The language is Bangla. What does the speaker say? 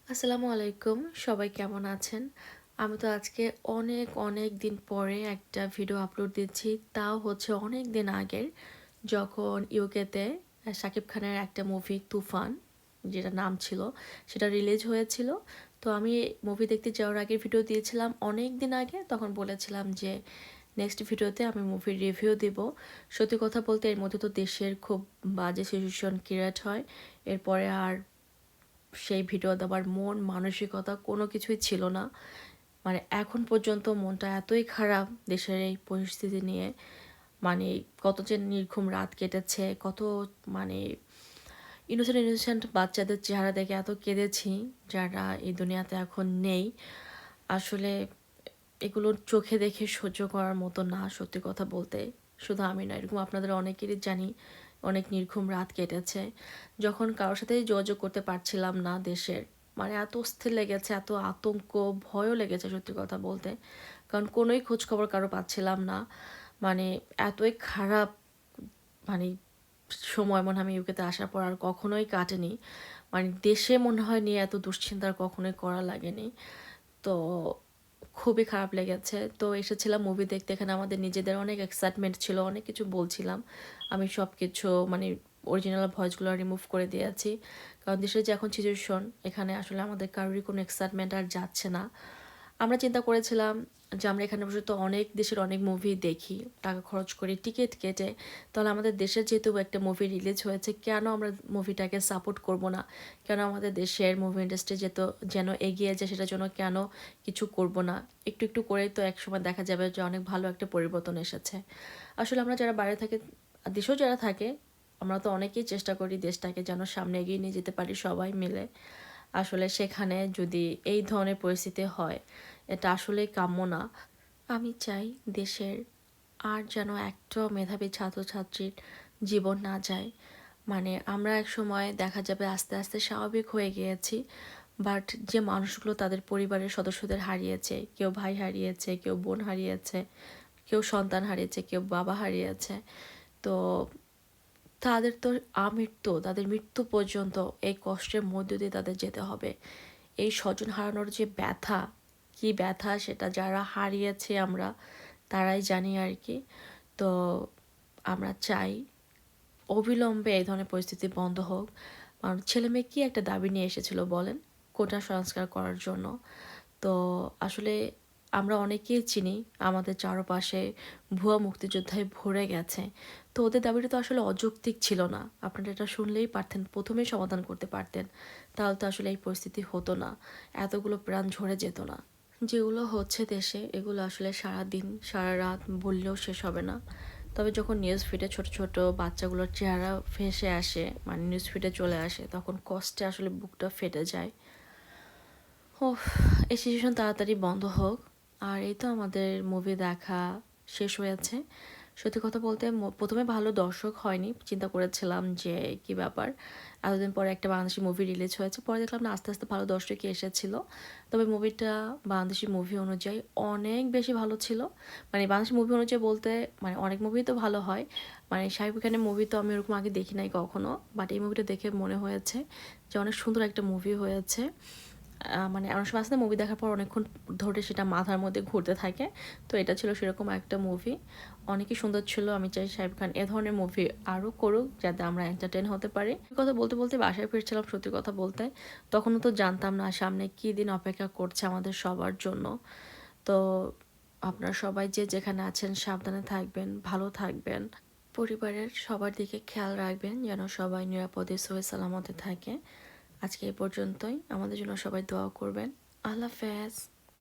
আসসালামু আলাইকুম, সবাই কেমন আছেন? আমি তো আজকে অনেক অনেক দিন পরে একটা ভিডিও আপলোড দিচ্ছি। তাও হচ্ছে অনেক দিন আগের, যখন ইউকেতে শাকিব খানের একটা মুভি তুফান, যেটা নাম ছিল, সেটা রিলিজ হয়েছিল। তো আমি মুভি দেখতে যাওয়ার আগে ভিডিও দিয়েছিলাম অনেক দিন আগে। তখন বলেছিলাম যে নেক্সট ভিডিওতে আমি মুভির রিভিউ দিব। সত্যি কথা বলতে এর মধ্যে তো দেশের খুব বাজে সিচুয়েশন ক্রিয়েট হয়। এরপরে আর সেই ভিডিও দেওয়ার মন মানসিকতা কোনো কিছুই ছিল না। মানে এখন পর্যন্ত মনটা এতই খারাপ দেশের এই পরিস্থিতি নিয়ে। মানে কত যে নির্ঘুম রাত কেটেছে, কত মানে ইনোসেন্ট বাচ্চাদের চেহারা দেখে এত কেঁদেছি, যারা এই দুনিয়াতে এখন নেই। আসলে এগুলো চোখে দেখে সহ্য করার মতো না, সত্যি কথা বলতে। শুধু আমি না, এরকম আপনাদের অনেকেরই জানি অনেক নির্ঘুম রাত কেটেছে। যখন কারোর সাথেই যোগাযোগ করতে পারছিলাম না দেশের, মানে এত অস্থির লেগেছে, এত আতঙ্ক, ভয়ও লেগেছে সত্যি কথা বলতে। কারণ কোনোই খোঁজখবর কারো পাচ্ছিলাম না। মানে এতই খারাপ, মানে সময় মনে হয় আমি ইউকেতে আসার পর আর কখনোই কাটেনি। মানে দেশে মনে হয় নিয়ে এত দুশ্চিন্তার কখনোই করা লাগেনি। তো খুবই খারাপ লেগেছে। তো এসেছিলাম মুভি দেখতে, এখানে আমাদের নিজেদের অনেক এক্সাইটমেন্ট ছিল, অনেক কিছু বলছিলাম। আমি সব কিছু মানে অরিজিনাল ভয়েসগুলো রিমুভ করে দিয়েছি। কারণ দেশের যে এখন সিচুয়েশন, এখানে আসলে আমাদের কারোরই কোনো এক্সাইটমেন্ট আর যাচ্ছে না। আমরা চিন্তা করেছিলাম যে আমরা এখানে বসে তো অনেক দেশের অনেক মুভি দেখি, টাকা খরচ করি টিকিট কেটে, তাহলে আমাদের দেশের যেহেতু একটা মুভি রিলিজ হয়েছে, কেন আমরা মুভিটাকে সাপোর্ট করব না? কেন আমাদের দেশের মুভি ইন্ডাস্ট্রি যেন এগিয়ে যায়, সেটার জন্য কেন কিছু করব না? একটু একটু করেই তো একসময় দেখা যাবে যে অনেক ভালো একটা পরিবর্তন এসেছে। আসলে আমরা যারা বাইরে থাকে, দেশেও যারা থাকে, আমরা তো অনেকেই চেষ্টা করি দেশটাকে যেন সামনে এগিয়ে নিয়ে যেতে পারি সবাই মিলে। আসলে সেখানে যদি এই ধরনের পরিস্থিতি হয়, এটা আসলেই কাম্য না। আমি চাই দেশের আর যেন একটাও মেধাবী ছাত্রছাত্রীর জীবন না যায়। মানে আমরা এক সময় দেখা যাবে আস্তে আস্তে স্বাভাবিক হয়ে গিয়েছি, বাট যে মানুষগুলো তাদের পরিবারের সদস্যদের হারিয়েছে, কেউ ভাই হারিয়েছে, কেউ বোন হারিয়েছে, কেউ সন্তান হারিয়েছে, কেউ বাবা হারিয়েছে, তো তাদের তো আমৃত্যু, তাদের মৃত্যু পর্যন্ত এই কষ্টের মধ্য দিয়ে তাদের যেতে হবে। এই স্বজন হারানোর যে ব্যথা, কি ব্যথা সেটা যারা হারিয়েছে আমরা তারাই জানি আর কি। তো আমরা চাই অবিলম্বে এই ধরনের পরিস্থিতি বন্ধ হোক। কারণ ছেলে মেয়ে কি একটা দাবি নিয়ে এসেছিল বলেন, কোটা সংস্কার করার জন্য। তো আসলে আমরা অনেকেই চিনি, আমাদের চারপাশে ভুয়া মুক্তিযোদ্ধায় ভরে গেছে। তো ওদের দাবিটা তো আসলে অযৌক্তিক ছিল না। আপনারা এটা শুনলেই পারতেন, প্রথমেই সমাধান করতে পারতেন। তাহলে তো আসলে এই পরিস্থিতি হতো না, এতগুলো প্রাণ ঝরে যেত না। যেগুলো হচ্ছে দেশে, এগুলো আসলে সারা দিন সারা রাত বললেও শেষ হবে না। তবে যখন নিউজ ফিডে ছোট ছোট বাচ্চাগুলোর চেহারা ভেসে আসে, মানে নিউজ ফিডে চলে আসে, তখন কষ্টে আসলে বুকটা ফেটে যায়। ও, এই সিচুয়েশন তাড়াতাড়ি বন্ধ হোক। আর এই তো আমাদের মুভি দেখা শেষ হয়েছে। সত্যি কথা বলতে প্রথমে ভালো দর্শক হয়নি, চিন্তা করেছিলাম যে কি ব্যাপার, এতদিন পরে একটা বাংলাদেশি মুভি রিলিজ হয়েছে। পরে দেখলাম না, আস্তে আস্তে ভালো দর্শকই এসেছিল। তবে মুভিটা বাংলাদেশি মুভি অনুযায়ী অনেক বেশি ভালো ছিল। মানে বাংলাদেশি মুভি অনুযায়ী বলতে, মানে অনেক মুভি তো ভালো হয়, মানে শাকিব খানের মুভি তো আমি ওরকম আগে দেখি নাই কখনো, বাট এই মুভিটা দেখে মনে হয়েছে যে অনেক সুন্দর একটা মুভি হয়েছে। মানে অনেক সময় আসলে মুভি দেখার পর অনেকক্ষণ ধরে সেটা মাথার মধ্যে ঘুরতে থাকে। তো এটা ছিল সেরকম একটা মুভি, অনেকই সুন্দর ছিল। আমি চাই শাকিব খান এ ধরনের মুভি আরও করুক, যাতে আমরা এন্টারটেন হতে পারি। কথা বলতে বলতে বাসায় ফিরছিলাম সত্যি কথা বলতে, তখনও তো জানতাম না সামনে কী দিন অপেক্ষা করছে আমাদের সবার জন্য। তো আপনারা সবাই যে যেখানে আছেন সাবধানে থাকবেন, ভালো থাকবেন, পরিবারের সবার দিকে খেয়াল রাখবেন যেন সবাই নিরাপদে সহি সালামতে থাকে। আজকে এই পর্যন্তই, আমাদের জন্য সবাই দোয়া করবেন। আল্লাহ হাফেজ।